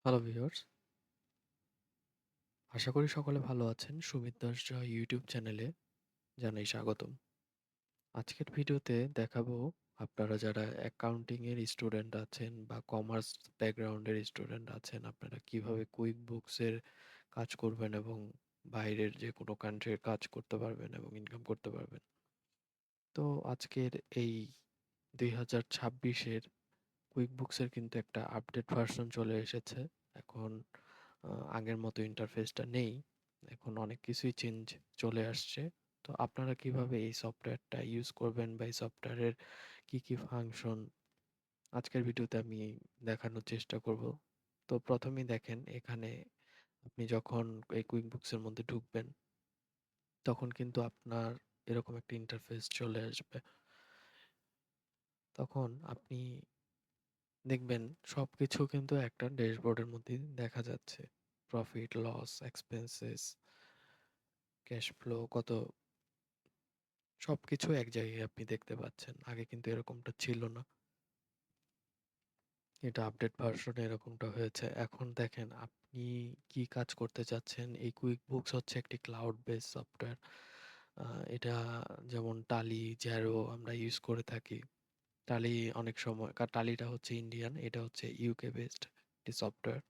Hello viewers, আশা করি সকলে ভালো আছেন। সুমিত দাস জয় ইউটিউব চ্যানেলে জানাই স্বাগতম। আজকের ভিডিওতে দেখাবো আপনারা যারা অ্যাকাউন্টিং এর স্টুডেন্ট আছেন বা কমার্স ব্যাকগ্রাউন্ডের স্টুডেন্ট আছেন, আপনারা কিভাবে কুইক বুকসের কাজ করবেন এবং বাইরের যে কোনো কান্ট্রির কাজ করতে পারবেন এবং ইনকাম করতে পারবেন। তো আজকের এই 2026-এর কুইক বুকসের কিন্তু একটা আপডেট ভার্সন চলে এসেছে। এখন আগের মতো ইন্টারফেসটা নেই। এখন অনেক কিছুই চেঞ্জ চলে আসছে। তো আপনারা কিভাবে এই সফটওয়্যারটা ইউজ করবেন বা এই সফটওয়্যারের কি ফাংশন আজকের ভিডিওতে আমি দেখানোর চেষ্টা করব। তো প্রথমেই দেখেন এখানে আপনি যখন এই কুইক বুকসের মধ্যে ঢুকবেন, তখন কিন্তু আপনার এরকম একটা ইন্টারফেস চলে আসবে। তখন আপনি দেখবেন সবকিছু কিন্তু একটা ড্যাশবোর্ডের মধ্যে দেখা যাচ্ছে। Profit, loss, expenses, cash flow কত সবকিছু এক জায়গায় আপনি দেখতে পাচ্ছেন। আগে কিন্তু এরকমটা ছিল না। এটা আপডেট ভার্সনে এরকমটা হয়েছে। এখন দেখেন আপনি কি কাজ করতে চাচ্ছেন। এই কুইক বুকস হচ্ছে একটি ক্লাউড বেস সফটওয়্যার। এটা যেমন টালি, জ্যারো আমরা ইউজ করে থাকি। টালি অনেক সময় টালিটা হচ্ছে ইন্ডিয়ান, এটা হচ্ছে ইউকে বেসড একটি সফটওয়্যার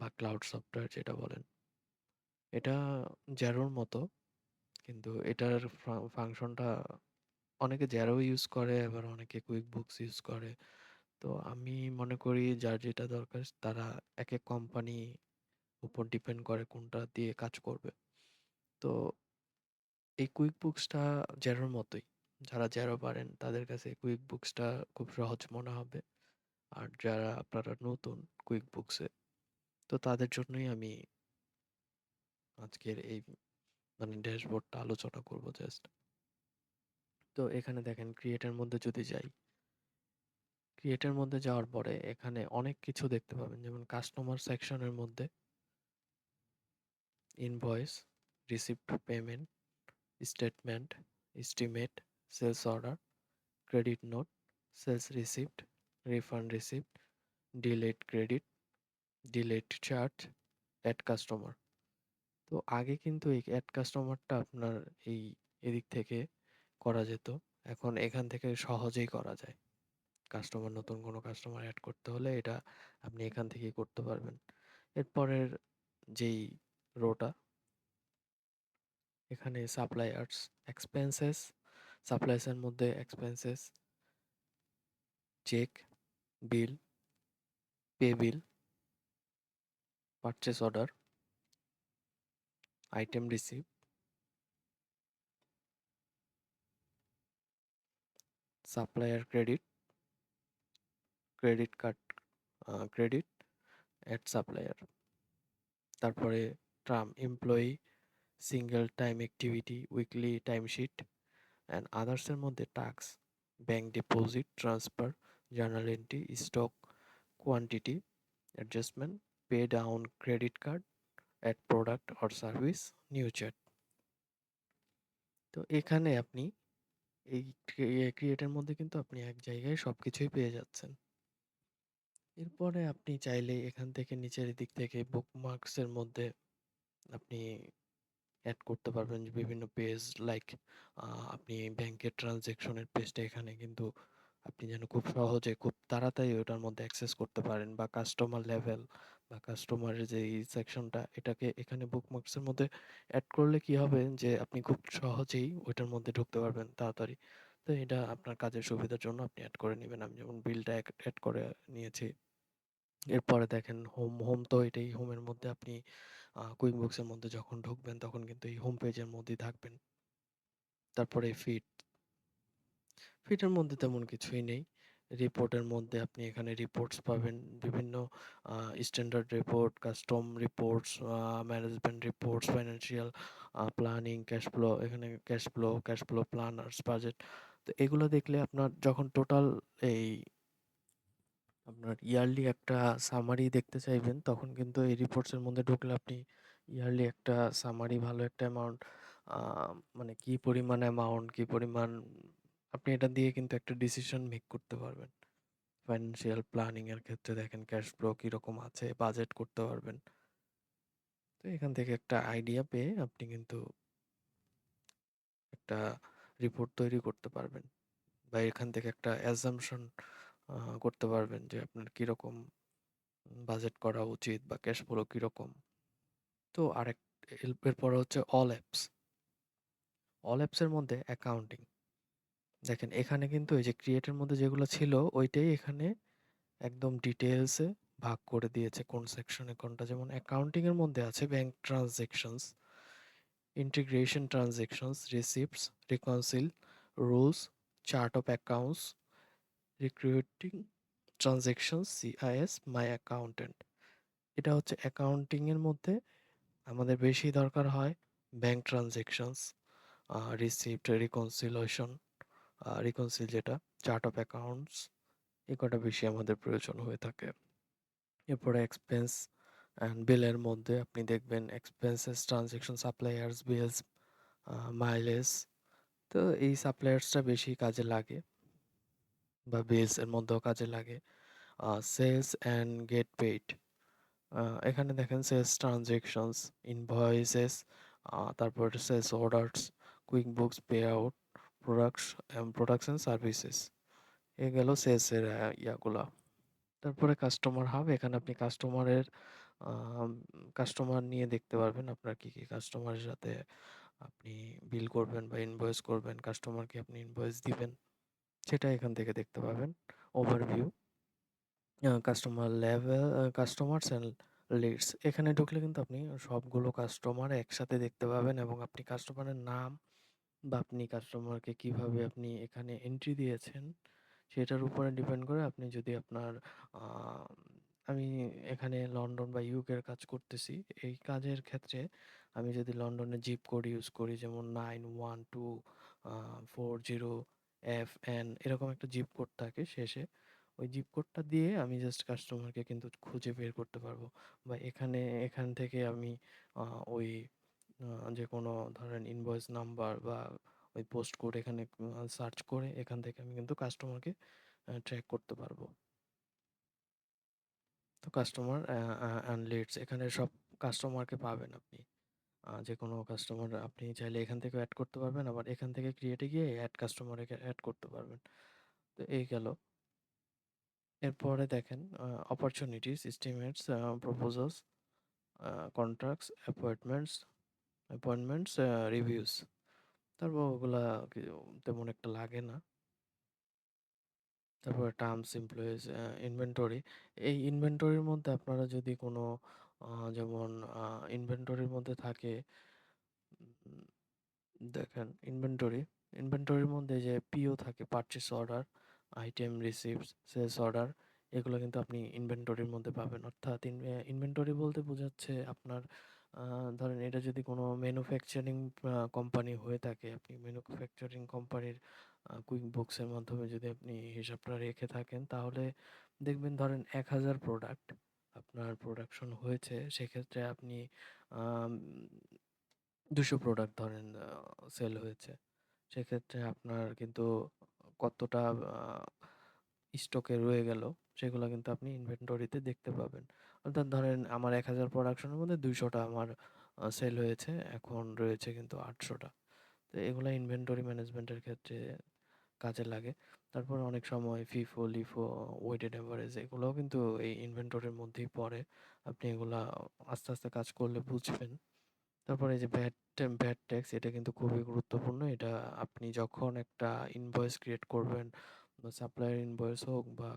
বা ক্লাউড সফটওয়্যার যেটা বলেন। এটা জ্যারোর মতো, কিন্তু এটার ফাংশনটা অনেকে জ্যারো ইউজ করে, আবার অনেকে কুইক বুকস ইউজ করে। তো আমি মনে করি যার যেটা দরকার তারা একেক কোম্পানি উপর ডিপেন্ড করে কোনটা দিয়ে কাজ করবে। তো এই কুইক বুকসটা জ্যারোর মতোই। যারা জ্যারো পারেন তাদের কাছে কুইক বুকসটা খুব সহজ মনে হবে। আর যারা আপনারা নতুন কুইক বুকসে, তো তাদের জন্যই আমি আজকের এই ড্যাশবোর্ডটা আলোচনা করব জাস্ট। তো এখানে দেখেন ক্রিয়েটের মধ্যে যদি যাই, ক্রিয়েটের মধ্যে যাওয়ার পরে এখানে অনেক কিছু দেখতে পাবেন, যেমন কাস্টমার সেকশনের মধ্যে invoice, receipt payment, statement, estimate, sales order, credit note, sales receipt, refund receipt, delete credit, delete charge, add customer. তো আগে কিন্তু এই অ্যাড কাস্টমারটা আপনার এই এদিক থেকে করা যেত। এখন এখান থেকে সহজেই করা যায়। নতুন কোনো কাস্টমার অ্যাড করতে হলে এটা আপনি এখান থেকেই করতে পারবেন। এরপরের যেই রোটা, এখানে সাপ্লায়ার্স, এক্সপেন্সেস, সাপ্লায়ার্সের মধ্যে expenses, cheque, bill, pay bill, purchase order, item receive, supplier credit, credit card credit, at supplier. তারপরে tram employee, single time activity, weekly timesheet and আদার্সের মধ্যে task, bank deposit, transfer, journal entry, stock quantity adjustment, pay down credit card, add product or service, new chat. তো এখানে আপনি এই ক্রিয়েটের মধ্যে কিন্তু আপনি এক জায়গায় সবকিছুই পেয়ে যাচ্ছেন। এরপরে আপনি চাইলে এখান থেকে নিচের দিক থেকে বুকমার্কসের মধ্যে আপনি অ্যাড করতে পারবেন যে বিভিন্ন পেজ লাইক আপনি ব্যাংকের ট্রানজ্যাকশনের পেজটা এখানে কিন্তু আপনি যেন খুব সহজে খুব তাড়াতাড়ি ওটার মধ্যে অ্যাক্সেস করতে পারেন, বা কাস্টমার লেভেল বা কাস্টমারের যে এই সেকশনটা এটাকে এখানে বুকমার্কসের মধ্যে অ্যাড করলে কি হবে যে আপনি খুব সহজেই ওইটার মধ্যে ঢুকতে পারবেন তাড়াতাড়ি। তো এটা আপনার কাজের সুবিধার জন্য আপনি অ্যাড করে নেবেন। আমি যেমন বিলটা অ্যাড করে নিয়েছি। এরপরে দেখেন হোম তো এটাই, হোমের মধ্যে আপনি কুইক বুকসের মধ্যে যখন ঢুকবেন তখন কিন্তু এই হোম পেজের মধ্যেই থাকবেন। তারপরে ফিটের মধ্যে তেমন কিছুই নেই। রিপোর্টের মধ্যে আপনি এখানে রিপোর্টস পাবেন, বিভিন্ন standard report, custom reports, management reports, financial planning, cash flow planners, budget. তো এগুলো দেখলে আপনার যখন টোটাল এই আপনার ইয়ারলি একটা সামারি দেখতে চাইবেন, তখন কিন্তু এই রিপোর্টসের মধ্যে ঢুকলে আপনি ইয়ারলি একটা সামারি, ভালো একটা অ্যামাউন্ট, মানে কি পরিমাণ অ্যামাউন্ট, কি পরিমাণ আপনি এটা দিয়ে কিন্তু একটা ডিসিশন মেক করতে পারবেন ফাইন্যান্সিয়াল প্ল্যানিং এর ক্ষেত্রে দেখেন ক্যাশ ফ্লো কিরকম আছে, বাজেট করতে পারবেন। তো এখান থেকে একটা আইডিয়া পেয়ে আপনি কিন্তু একটা রিপোর্ট তৈরি করতে পারবেন, বা এখান থেকে একটা অ্যাজাম্পশন করতে পারবেন যে আপনার কিরকম বাজেট করা উচিত বা ক্যাশ ফ্লো কিরকম। তো আরেক এরপর হচ্ছে অল অ্যাপস। অল অ্যাপসের মধ্যে অ্যাকাউন্টিং, দেখেন এখানে কিন্তু এই যে ক্রিয়েটের মধ্যে যেগুলো ছিল ওইটাই এখানে একদম ডিটেলসে ভাগ করে দিয়েছে কোন সেকশনে কোনটা। যেমন অ্যাকাউন্টিং এর মধ্যে আছে bank transactions, integration transactions, receipts, reconcile, rules, chart of accounts, recruiting transactions, CIS, my accountant. এটা হচ্ছে অ্যাকাউন্টিং এর মধ্যে আমাদের বেশি দরকার হয় bank transactions, receipt, reconciliation, reconcile যেটা, চার্ট অফ অ্যাকাউন্টস, এই কটা বেশি আমাদের প্রয়োজন হয়ে থাকে। এরপরে এক্সপেন্স অ্যান্ড বিলের মধ্যে আপনি দেখবেন এক্সপেন্সেস, ট্রানজেকশন, সাপ্লায়ার্স, বিলস, মাইলেজ। তো এই সাপ্লায়ার্সটা বেশি কাজে লাগে, বা বিলস এর মধ্যেও কাজে লাগে। সেলস অ্যান্ড গেট পেইড, এখানে দেখেন সেলস ট্রানজেকশনস, ইনভয়েসেস, তারপর sales orders, quick books, pay out, products, products and services. এ গেল সেলসের ইয়াগুলা। তারপরে কাস্টমার হাব, এখানে আপনি কাস্টমার নিয়ে দেখতে পারবেন আপনার কি কি কাস্টমারের সাথে আপনি বিল করবেন বা ইনভয়েস করবেন, কাস্টমারকে আপনি ইনভয়েস দিবেন, সেটা এখান থেকে দেখতে পাবেন। Overview, customer level, customers and leads, এখানে ঢুকলে কিন্তু আপনি সবগুলো কাস্টমার একসাথে দেখতে পাবেন, এবং আপনি কাস্টমারের নাম বা আপনি কাস্টমারকে কিভাবে আপনি এখানে এন্ট্রি দিয়েছেন সেটার উপরে ডিপেন্ড করে আপনি যদি আপনার আহ, আমি এখানে লন্ডন বা ইউকের কাজ করতেছি, এই কাজের ক্ষেত্রে আমি যদি লন্ডনের জিপ কোড ইউজ করি, যেমন 91240FN, এরকম একটা জিপ কোড থাকে শেষে, ওই জিপ কোডটা দিয়ে আমি জাস্ট কাস্টমারকে কিন্তু খুঁজে বের করতে পারবো। বা এখান থেকে আমি ওই যে কোনো ধরেন ইনভয়েস নাম্বার বা ওই পোস্ট কোড এখানে সার্চ করে এখান থেকে আমি কিন্তু কাস্টমারকে ট্র্যাক করতে পারবো। তো কাস্টমার অ্যান্ড লিডস, এখানে সব কাস্টমারকে পাবেন আপনি। যে কোনো কাস্টমার আপনি চাইলে এখান থেকে অ্যাড করতে পারবেন, আবার এখান থেকে ক্রিয়েটে গিয়ে অ্যাড কাস্টমারে অ্যাড করতে পারবেন। তো এই গেল। এরপরে দেখেন opportunities, estimates, proposals, contracts, appointments, reviews. তারপর ওগুলা তেমন একটা লাগে না। তারপরে টার্মস, এমপ্লয়িজ, ইনভেন্টরি। এই ইনভেন্টরির মধ্যে আপনারা যদি কোনো যেমন ইনভেন্টরির মধ্যে থাকে, উম, দেখেন ইনভেন্টরির মধ্যে যে পিও থাকে, purchase order, item receives, sales order, এগুলো কিন্তু আপনি ইনভেন্টরির মধ্যে পাবেন। অর্থাৎ ইনভেন্টরি বলতে বোঝাচ্ছে আপনার ধরেন এটা যদি কোনো ম্যানুফ্যাকচারিং কোম্পানি হয়ে থাকে, আপনি ম্যানুফ্যাকচারিং কোম্পানির কুইক বুকসের মাধ্যমে যদি আপনি হিসাবটা রেখে থাকেন, তাহলে দেখবেন ধরেন 1000 প্রোডাক্ট আপনার প্রোডাকশন হয়েছে, সেক্ষেত্রে আপনি 200 প্রোডাক্ট ধরেন সেল হয়েছে, সেক্ষেত্রে আপনার কিন্তু কতটা স্টকে রয়ে গেল সেগুলো কিন্তু আপনি ইনভেন্টরিতে দেখতে পাবেন। অর্থাৎ ধরেন আমার 1000 প্রোডাকশনের মধ্যে 200টা আমার সেল হয়েছে, এখন রয়েছে কিন্তু 800টা। তো এগুলা ইনভেন্টরি ম্যানেজমেন্টের ক্ষেত্রে কাজে লাগে। তারপর অনেক সময় ফিফো, লিফো, ওয়েটেড এভারেজ, এগুলোও কিন্তু এই ইনভেন্টরির মধ্যেই পড়ে। আপনি এগুলা আস্তে আস্তে কাজ করলে বুঝবেন। তারপরে এই যে ভ্যাট ট্যাক্স, এটা কিন্তু খুবই গুরুত্বপূর্ণ। এটা আপনি যখন একটা ইনভয়েস ক্রিয়েট করবেন, বা সাপ্লায়ার ইনভয়েস হোক বা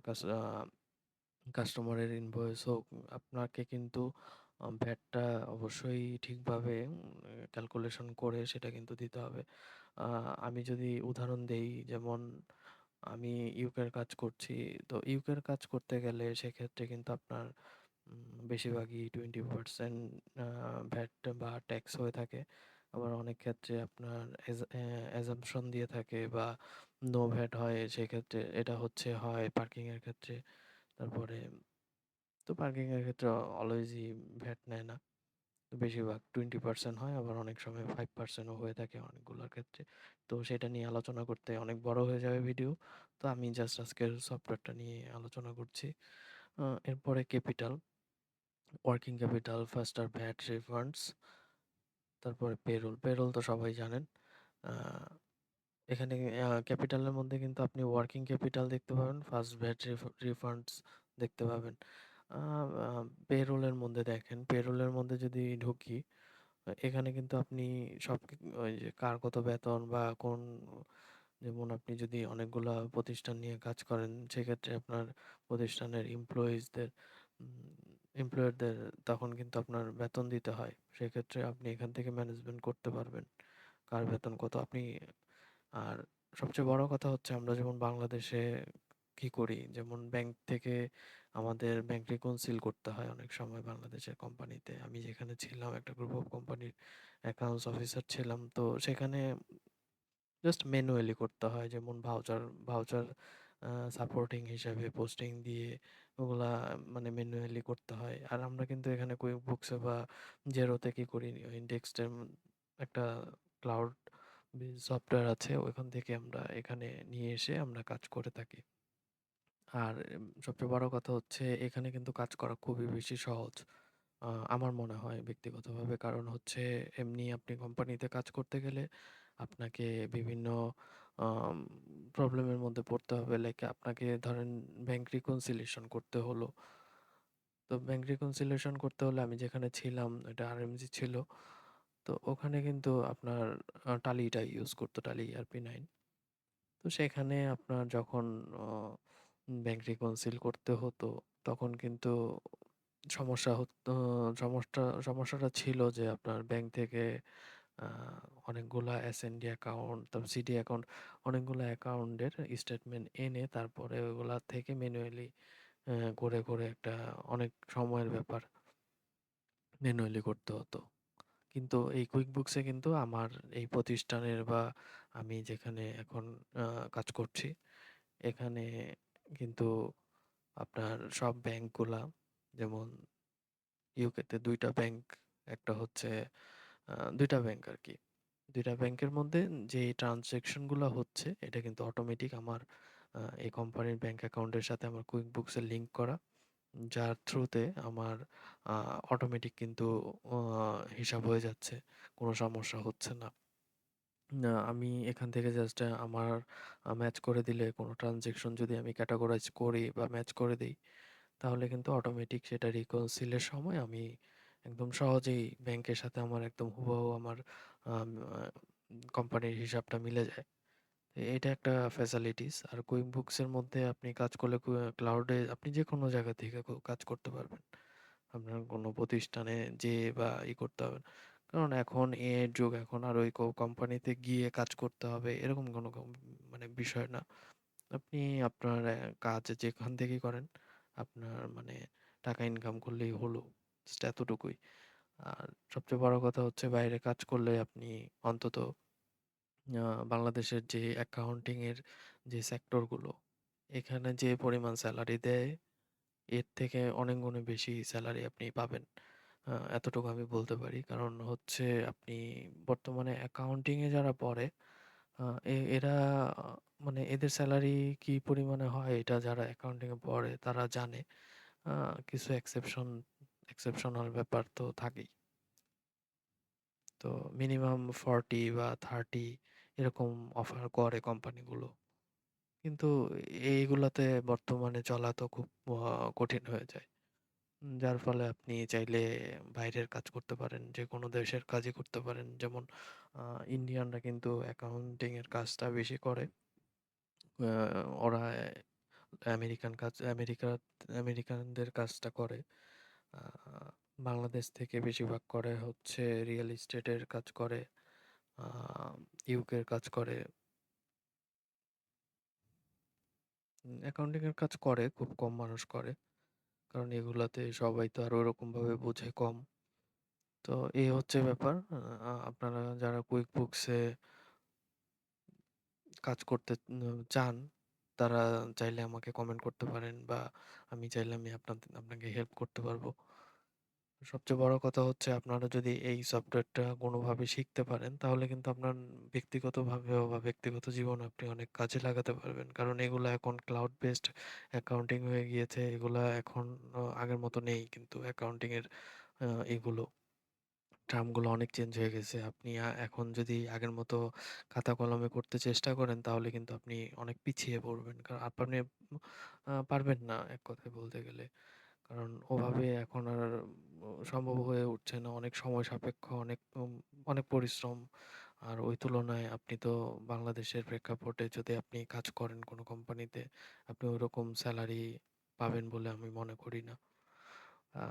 কাস্টমারের ইনভয়েস হোক, আপনাকে কিন্তু ভ্যাটটা অবশ্যই ঠিকভাবে ক্যালকুলেশন করে সেটা কিন্তু দিতে হবে। আমি যদি উদাহরণ দেই, যেমন আমি ইউকের কাজ করছি। তো ইউকের কাজ করতে গেলে সেক্ষেত্রে কিন্তু আপনার বেশিরভাগই 20% ভ্যাট বা ট্যাক্স হয়ে থাকে। আবার অনেক ক্ষেত্রে আপনার অ্যাজাম্পশন দিয়ে থাকে বা নো ভ্যাট হয়, সেক্ষেত্রে এটা হচ্ছে হয় পার্কিং এর ক্ষেত্রে। তারপরে তো পার্কিং এর ক্ষেত্রে অলওয়েজই ভ্যাট নেয় না। তো বেশিরভাগ 20% হয়, আবার অনেক সময় 5% ও হয়ে থাকে অনেকগুলোর ক্ষেত্রে। তো সেটা নিয়ে আলোচনা করতে অনেক বড় হয়ে যাবে ভিডিও। তো আমি জাস্ট আজকের সফটওয়্যারটা নিয়ে আলোচনা করছি। এরপরে capital, working capital, faster VAT refunds, তারপরে পেরোল। পেরোল তো সবাই জানেন। আ এখানে ক্যাপিটালের মধ্যে কিন্তু আপনি ওয়ার্কিং ক্যাপিটাল দেখতে পাবেন, ফার্স্ট ভ্যাট রিফান্ডস দেখতে পাবেন। আ আ পেরোলের মধ্যে দেখেন, পেরোলের মধ্যে যদি ঢুকি, এখানে কিন্তু আপনি সব ওই যে কার কত বেতন বা কোন, যেমন আপনি যদি অনেকগুলা প্রতিষ্ঠান নিয়ে কাজ করেন, সেক্ষেত্রে আপনার প্রতিষ্ঠানের এমপ্লয়ারদের তখন কিন্তু আপনার বেতন দিতে হয়। সেক্ষেত্রে আপনি এখান থেকে ম্যানেজমেন্ট করতে পারবেন, কার বেতন কত আপনি। আর সবচেয়ে বড় কথা হচ্ছে আমরা যেমন বাংলাদেশে কি করি, যেমন ব্যাংক থেকে আমাদের ব্যাংক রিকনসিল করতে হয় অনেক সময় বাংলাদেশের কোম্পানিতে। আমি যেখানে ছিলাম একটা গ্রুপ অফ কোম্পানির অ্যাকাউন্টস অফিসার ছিলাম। তো সেখানে জাস্ট ম্যানুয়ালি করতে হয়। যেমন ভাউচার সাপোর্টিং হিসেবে পোস্টিং দিয়ে ওগুলা মানে ম্যানুয়ালি করতে হয়। আর আমরা কিন্তু এখানে কুইকবুকসে বা জেরোতে কি করি, ইনডেক্সের একটা ক্লাউড সফটওয়্যার আছে, ওইখান থেকে আমরা এখানে নিয়ে এসে আমরা কাজ করে থাকি। আর সবচেয়ে বড় কথা হচ্ছে এখানে কিন্তু কাজ করা খুবই বেশি সহজ। আমার মনে হয় ব্যক্তিগতভাবে। কারণ হচ্ছে এমনি আপনি কোম্পানিতে কাজ করতে গেলে আপনাকে বিভিন্ন আম প্রবলেমের মধ্যে পড়তে হবে। লাইক আপনাকে ধরেন ব্যাংক রিকনসিলিয়েশন করতে হলো। তো ব্যাংক রিকনসিলিয়েশন করতে হলে আমি যেখানে ছিলাম এটা আরএমজি ছিল। তো ওখানে কিন্তু আপনার টালিটা ইউজ করতো, টালি ERP9। তো সেখানে আপনার যখন অ ব্যাংক রিকনসিল করতে হতো, তখন কিন্তু সমস্যা হতো সমস্যাটা ছিল যে আপনার ব্যাংক থেকে আ অনেকগুলা এসএনডি অ্যাকাউন্ট, তারপর সিডি অ্যাকাউন্ট, অনেকগুলা অ্যাকাউন্টের স্টেটমেন্ট এনে তারপরে ওগুলা থেকে ম্যানুয়ালি করে একটা অনেক সময়ের ব্যাপার, ম্যানুয়ালি করতে হতো। কিন্তু এই কুইকবুকসে কিন্তু আমার এই প্রতিষ্ঠানের বা আমি যেখানে এখন আ কাজ করছি, এখানে কিন্তু আপনার সব ব্যাংকগুলা, যেমন ইউকেতে ২ টা ব্যাংক, একটা হচ্ছে ২ টা ব্যাংক আরকি। ২ টা ব্যাংকের মধ্যে যেই ট্রান্সেকশন গুলা হচ্ছে এটা কিন্তু অটোমেটিক আমার এই কোম্পানির ব্যাংক অ্যাকাউন্টের সাথে আমার কুইকবুকস এর লিংক করা। যার থ্রুতে আমার আ অটোমেটিক কিন্তু অ হিসাব হয়ে যাচ্ছে। কোনো সমস্যা হচ্ছে না। না, আমি এখান থেকে জাস্ট আমার ম্যাচ করে দিলে, কোনো ট্রান্সেকশন যদি আমি ক্যাটেগরাইজ করি বা ম্যাচ করে দেই, তাহলে কিন্তু অটোমেটিক সেটা রিকনসিল এর সময় আমি একদম সহজেই ব্যাংকের সাথে আমার একদম হুবহু আমার আম আ কোম্পানির হিসাবটা মিলে যায়। এটা একটা ফ্যাসিলিটিস। আর কুইকবুকস এর মধ্যে আপনি কাজ করলে ক্লাউডে আপনি যেকোনো জায়গা থেকে কাজ করতে পারবেন। আপনার কোনো প্রতিষ্ঠানে যেয়ে বা করতে হবে না। কারণ এখন এআই এর যুগ, এখন আর ওই কোম্পানিতে গিয়ে কাজ করতে হবে এরকম কোনো মানে বিষয় না। আপনি আপনার কাজ যেখান থেকেই করেন, আপনার মানে টাকা ইনকাম করলেই হলো। জাস্ট এতটুকুই। আর সবচেয়ে বড় কথা হচ্ছে বাইরে কাজ করলে আপনি অন্তত বাংলাদেশের যে অ্যাকাউন্টিং এর যে সেক্টর গুলো, এখানে যে পরিমাণ সেলারি দেয়, এর থেকে অনেক গুণে বেশি সেলারি আপনি পাবেন। এতটুকু আমি বলতে পারি। কারণ হচ্ছে আপনি বর্তমানে অ্যাকাউন্টিং এ যারা পড়ে, আ এরা মানে এদের সেলারি কি পরিমাণে হয় এটা যারা অ্যাকাউন্টিং এ পড়ে তারা জানে। আ কিছু এক্সেপশনাল ব্যাপার তো থাকেই। তো মিনিমাম 40 বা 30 এরকম অফার করে কোম্পানিগুলো। কিন্তু এইগুলাতে বর্তমানে চলা তো খুব কঠিন হয়ে যায়। যার ফলে আপনি চাইলে বাইরের কাজ করতে পারেন, যেকোনো দেশের কাজই করতে পারেন। যেমন আ ইন্ডিয়ানরা কিন্তু অ্যাকাউন্টিং এর কাজটা বেশি করে। আ ওরা আমেরিকান কাজ আমেরিকা আমেরিকানদের কাজটা করে। আ বাংলাদেশ থেকে বেশিরভাগ করে হচ্ছে রিয়েল এস্টেটের কাজ করে, আ ইউকের কাজ করে। অ্যাকাউন্টিং এর কাজ করে, খুব কম মানুষ করে। কারণ এগুলাতে সবাই তো আর ওরকমভাবে বোঝে কম। তো এই হচ্ছে ব্যাপার। আপনারা যারা QuickBooks এ কাজ করতে চান, তারা চাইলে আমাকে কমেন্ট করতে পারেন বা আমি চাইলে আপনাকে হেল্প করতে পারবো। সবচেয়ে বড় কথা হচ্ছে আপনারা যদি এই সফটওয়্যারটা কোনোভাবে শিখতে পারেন, তাহলে কিন্তু আপনার ব্যক্তিগতভাবেও বা ব্যক্তিগত জীবনে আপনি অনেক কাজে লাগাতে পারবেন। কারণ এগুলা এখন ক্লাউড বেসড অ্যাকাউন্টিং হয়ে গিয়েছে। এগুলা এখন আগের মতো নেই কিন্তু অ্যাকাউন্টিং এর আ এগুলো টার্মগুলো অনেক চেঞ্জ হয়ে গেছে। আপনি এখন যদি আগের মতো খাতা কলমে করতে চেষ্টা করেন, তাহলে কিন্তু আপনি অনেক পিছিয়ে পড়বেন। কারণ আপনি পারবেন না এক কথায় বলতে গেলে। কারণ ওভাবে এখন আর সম্ভব হয়ে উঠছে না। অনেক সময় সাপেক্ষ, অনেক পরিশ্রম। আর ওই তুলনায় আপনি তো বাংলাদেশের প্রেক্ষাপটে যদি আপনি কাজ করেন কোনো কোম্পানিতে, আপনি ওইরকম সেলারি পাবেন বলে আমি মনে করি না। আ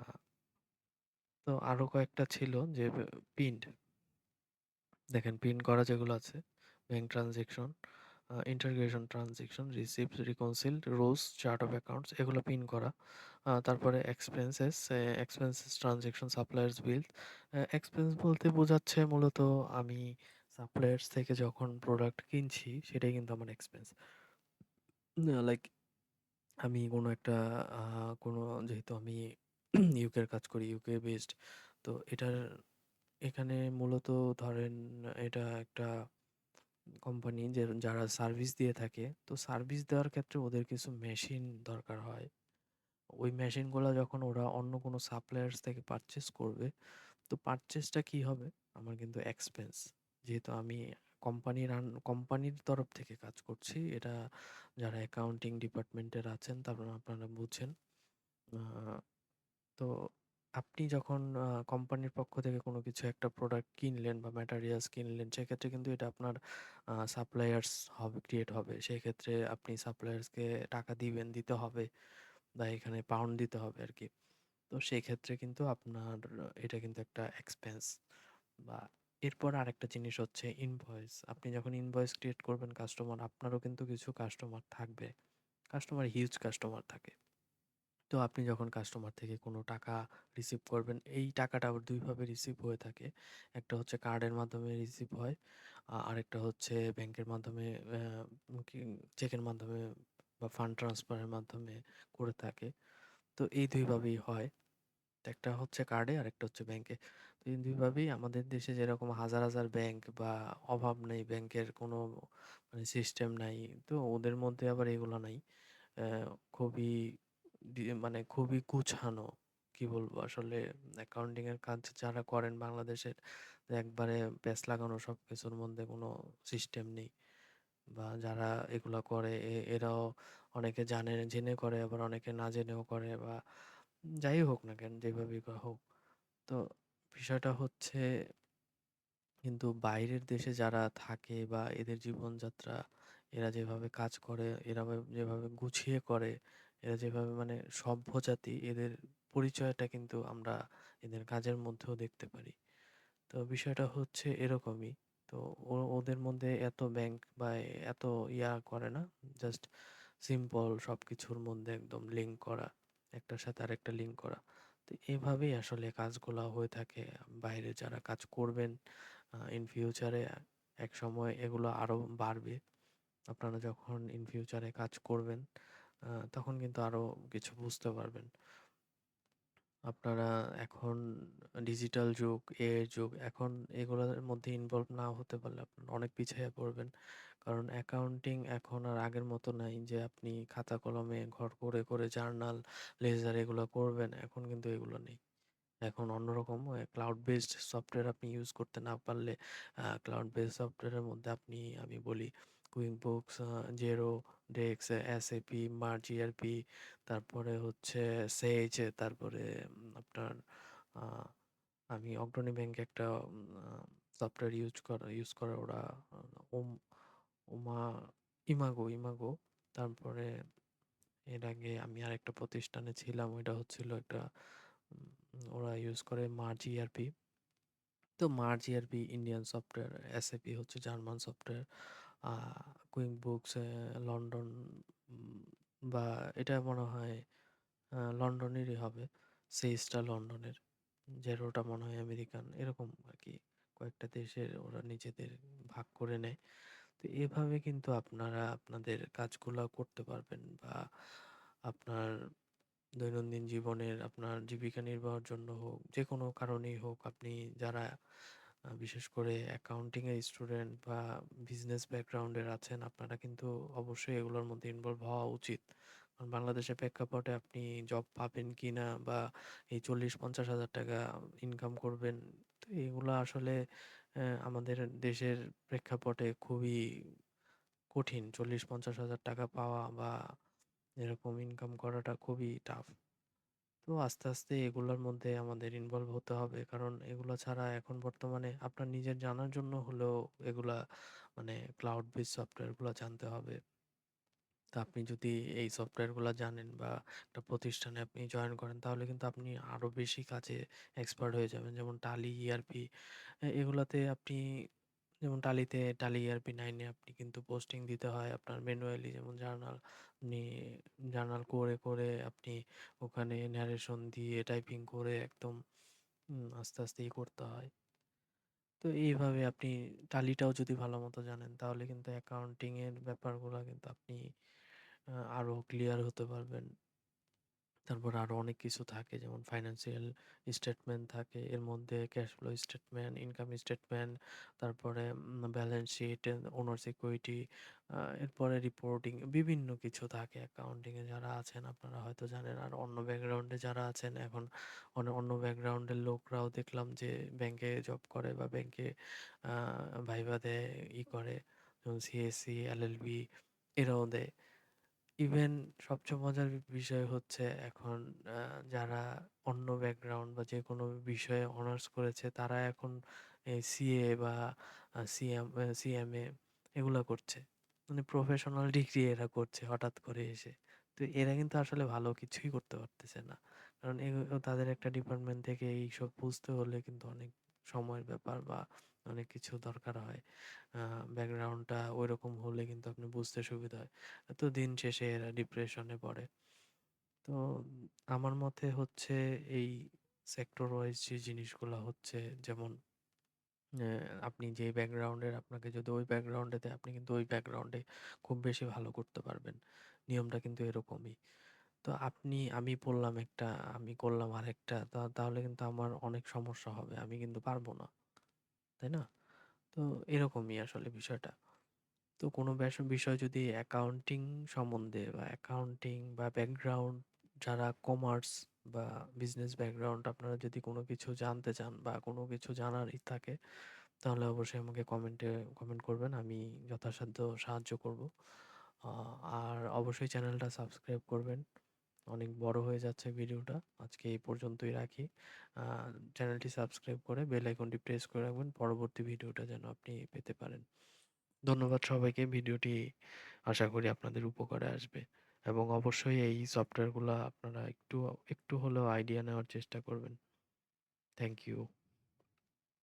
তো আরো কয়েকটা ছিল যে পিন দেখেন পিন করা যেগুলো আছে, bank transaction, integration transaction, received, reconciled, rules, chart of accounts এগুলো পিন করা। তারপরে expenses transaction, suppliers bill. Expense বলতে বোঝাচ্ছে মূলত আমি সাপ্লায়ার্স থেকে যখন প্রোডাক্ট কিনছি সেটাই কিন্তু আমার এক্সপেন্স। লাইক আমি কোনো একটা আ কোনো যেহেতু আমি ইউকের কাজ করি, ইউকে বেসড। তো এখানে মূলত ধরেন এটা একটা কোম্পানি যারা সার্ভিস দিয়ে থাকে। তো সার্ভিস দেওয়ার ক্ষেত্রে ওদের কিছু মেশিন দরকার হয়। ওই মেশিনগুলা যখন ওরা অন্য কোনো সাপ্লায়ার্স থেকে পারচেজ করবে, তো পারচেজটা কি হবে? আমার কিন্তু এক্সপেন্স। যেহেতু আমি কোম্পানির তরফ থেকে কাজ করছি। এটা যারা অ্যাকাউন্টিং ডিপার্টমেন্টের আছেন তারপরে আপনারা বুঝেন। আ তো আপনি যখন কোম্পানির পক্ষ থেকে কোনো কিছু একটা প্রোডাক্ট কিনলেন বা ম্যাটেরিয়ালস কিনলেন, সেক্ষেত্রে কিন্তু এটা আপনার সাপ্লায়ার্স ক্রিয়েট হবে। সেক্ষেত্রে আপনি সাপ্লায়ার্সকে টাকা দিতে হবে বা এখানে পাউন্ড দিতে হবে আরকি। তো সেক্ষেত্রে কিন্তু আপনার এটা কিন্তু একটা এক্সপেন্স বা এরপর আরেকটা জিনিস হচ্ছে ইনভয়েস। আপনি যখন ইনভয়েস ক্রিয়েট করবেন আপনারও কিন্তু কিছু কাস্টমার থাকবে। হিউজ কাস্টমার থাকে। তো আপনি যখন কাস্টমার থেকে কোনো টাকা রিসিভ করবেন, এই টাকাটা আবার ২ ভাবে রিসিভ হয়ে থাকে। একটা হচ্ছে কার্ডের মাধ্যমে রিসিভ হয়। আরেকটা হচ্ছে ব্যাংকের মাধ্যমে কি চেকের মাধ্যমে বা ফান্ড ট্রান্সফারের মাধ্যমে করে থাকে। তো এই ২ ভাবেই হয়। একটা হচ্ছে কার্ডে আরেকটা হচ্ছে ব্যাংকে। তো এই ২ ভাবেই আমাদের দেশে যেরকম হাজার, হাজার ব্যাংক বা অভাব নেই, ব্যাংকের কোনো মানে সিস্টেম নাই। তো ওদের মধ্যে আবার এগুলো নাই। অ্যা খুবই মানে খুবই গুছানো। কি বলবো আসলে অ্যাকাউন্টিং এর কাজ যারা করেন বাংলাদেশের একবারে প্যাচ লাগানো সবকিছুর মধ্যে কোনো সিস্টেম নেই। বা যারা এগুলা করে এরাও অনেকে জেনে করে আবার অনেকে না জেনেও করে বা যাই হোক না কেন যেভাবেই হোক। তো বিষয়টা হচ্ছে কিন্তু বাইরের দেশে যারা থাকে বা এদের জীবনযাত্রা, এরা যেভাবে কাজ করে, যেভাবে গুছিয়ে করে, এরা যেভাবে মানে সভ্য জাতি, এদের পরিচয়টা কিন্তু আমরা এদের কাজের মধ্যেও দেখতে পারি। তো বিষয়টা হচ্ছে এরকমই। তো ওদের মধ্যে এত ব্যাংক বা এত করে না। জাস্ট সিম্পল সবকিছুর মধ্যে একদম লিঙ্ক করা। একটার সাথে আরেকটা লিঙ্ক করা। তো এভাবেই আসলে কাজগুলা হয়ে থাকে। বাইরে যারা কাজ করবেন ইন ফিউচারে একসময় এগুলো আরো বাড়বে। আপনারা যখন ইন ফিউচারে কাজ করবেন তখন কিন্তু আরো কিছু বুঝতে পারবেন। আপনারা এখন ডিজিটাল যুগ, এআই যুগ। এখন এগুলোর মধ্যে ইনভলভ না হতে পারলে আপনারা অনেক পিছাইয়া পড়বেন। কারণ অ্যাকাউন্টিং এখন আর আগের মতো নাই যে আপনি খাতা কলমে ঘর করে জার্নাল, লেজার এগুলো করবেন। এখন কিন্তু এগুলো নেই। এখন অন্যরকম ক্লাউড বেসড সফটওয়্যার আপনি ইউজ করতে না পারলে ক্লাউড বেসড সফটওয়্যারের মধ্যে আমি বলি কুইকবুকস, জেরো, ডেক্স, এসএপি, মার্জ ইআরপি, তারপরে হচ্ছে সেজ, তারপরে আপনার আ আমি অগ্রণী ব্যাংকে একটা সফটওয়্যার ইউজ করে ওরা আ ওম ওমা ইমাগো। তারপরে এর আগে আমি আরেকটা প্রতিষ্ঠানে ছিলাম। ওইটা হচ্ছিল একটা উম ওরা ইউজ করে মার্জ ইআরপি। তো merge ERP Indian software, SAP হচ্ছে জার্মান সফটওয়্যার। আ কুইকবুকস লন্ডন উম বা এটা মনে হয় লন্ডনেরই হবে। সেইজটা লন্ডনের। জেরোটা মনে হয় আমেরিকান। এরকম আরকি কয়েকটা দেশের ওরা নিজেদের ভাগ করে নেয়। তো এভাবে কিন্তু আপনারা আপনাদের কাজগুলা করতে পারবেন বা আপনার দৈনন্দিন জীবনের আপনার জীবিকা নির্বাহের জন্য হোক, যেকোনো কারণেই হোক, আপনি যারা বিশেষ করে অ্যাকাউন্টিং এর স্টুডেন্ট বা বিজনেস ব্যাকগ্রাউন্ডের আছেন, আপনারা কিন্তু অবশ্যই এগুলোর মধ্যে ইনভলভ হওয়া উচিত। কারণ বাংলাদেশের প্রেক্ষাপটে আপনি জব পাবেন কিনা বা এই 40-50 হাজার টাকা ইনকাম করবেন, তো এগুলো আসলে আমাদের দেশের প্রেক্ষাপটে খুবই কঠিন। 40-50 হাজার টাকা পাওয়া বা এরকম ইনকাম করাটা খুবই টাফ। তো আস্তে আস্তে এগুলোর মধ্যে আমাদের ইনভলভ হতে হবে, কারণ এগুলো ছাড়া এখন বর্তমানে আপনার নিজের জানার জন্য হলেও এগুলা মানে ক্লাউড বেস সফটওয়্যারগুলো জানতে হবে। তো আপনি যদি এই সফটওয়্যারগুলো জানেন বা একটা প্রতিষ্ঠানে আপনি জয়েন করেন, তাহলে কিন্তু আপনি আরো বেশি কাজে এক্সপার্ট হয়ে যাবেন। যেমন টালি, ইআরপি এগুলাতে আপনি, যেমন টালিতে টালি ইআরপি 9 এ আপনি কিন্তু পোস্টিং দিতে হয় আপনার ম্যানুয়ালি, যেমন জার্নাল, আপনি জার্নাল করে করে আপনি ওখানে ন্যারেশন দিয়ে টাইপিং করে একদম আস্তে আস্তে করতে হয়। তো এইভাবে আপনি টালিটাও যদি ভালো মতো জানেন, তাহলে কিন্তু অ্যাকাউন্টিং এর ব্যাপারগুলো কিন্তু আপনি আরো ক্লিয়ার হতে পারবেন। তারপর আরো অনেক কিছু থাকে, যেমন ফাইন্যান্সিয়াল স্টেটমেন্ট থাকে, এর মধ্যে cash flow statement, income statement, তারপরে ব্যালেন্স শিট, ওনার সিকিউরিটি, এরপরে রিপোর্টিং, বিভিন্ন কিছু থাকে অ্যাকাউন্টিং এ। যারা আছেন আপনারা হয়তো জানেন, আর অন্য ব্যাকগ্রাউন্ডে যারা আছেন এখন অন্য ব্যাকগ্রাউন্ডের লোকরাও দেখলাম যে ব্যাংকে জব করে বা ব্যাংকে ভাইবা দেয়, করে, যেমন সিএসসি, এলএলবি এরাও দেয়। ইভেন সবচেয়ে মজার বিষয় হচ্ছে এখন যারা অন্য ব্যাকগ্রাউন্ড বা যেকোনো বিষয়ে অনার্স করেছে, তারা এখন সিএ বা সিএমএ এগুলা করছে। মানে প্রফেশনাল ডিগ্রি এরা করছে হঠাৎ করে এসে। তো এরা কিন্তু আসলে ভালো কিছুই করতে পারতেছে না। কারণ তাদের একটা ডিপার্টমেন্ট থেকে এইসব বুঝতে হলে কিন্তু অনেক সময়ের ব্যাপার বা অনেক কিছু দরকার হয়। ব্যাকগ্রাউন্ডটা ঐরকম হলে কিন্তু আপনি বুঝতে সুবিধা হয়। তো দিন শেষে এরা ডিপ্রেশনে পড়ে। তো আমার মতে হচ্ছে এই সেক্টর ওয়াইজ যে জিনিসগুলা হচ্ছে, যেমন আপনি যে ব্যাকগ্রাউন্ডের, আপনাকে যদি ওই ব্যাকগ্রাউন্ডে দেয়, আপনি কিন্তু ওই ব্যাকগ্রাউন্ডে খুব বেশি ভালো করতে পারবেন। নিয়মটা কিন্তু এরকমই। তো আমি বললাম একটা, আমি করলাম আরেকটা, তাহলে কিন্তু আমার অনেক সমস্যা হবে। আমি কিন্তু পারবো না। তাই না? তো এরকমই আসলে বিষয়টা। তো কোনো বিষয় যদি অ্যাকাউন্টিং সম্বন্ধে বা অ্যাকাউন্টিং বা ব্যাকগ্রাউন্ড, যারা কমার্স বা বিজনেস ব্যাকগ্রাউন্ড, আপনারা যদি কোনো কিছু জানতে চান বা কোনো কিছু জানার থাকে, তাহলে অবশ্যই আমাকে কমেন্ট করবেন। আমি যথাসাধ্য সাহায্য করব। আর অবশ্যই চ্যানেলটা সাবস্ক্রাইব করবেন। অনেক বড় হয়ে যাচ্ছে ভিডিওটা। আজকে এই পর্যন্তই রাখি। আ চ্যানেলটি সাবস্ক্রাইব করে বেল আইকনটি প্রেস করে রাখবেন, পরবর্তী ভিডিওটা যেন আপনি পেতে পারেন। ধন্যবাদ সবাইকে। ভিডিওটি আশা করি আপনাদের উপকারে আসবে, এবং অবশ্যই এই সফটওয়্যারগুলা আপনারা একটু একটু হলেও আইডিয়া নেওয়ার চেষ্টা করবেন। Thank you.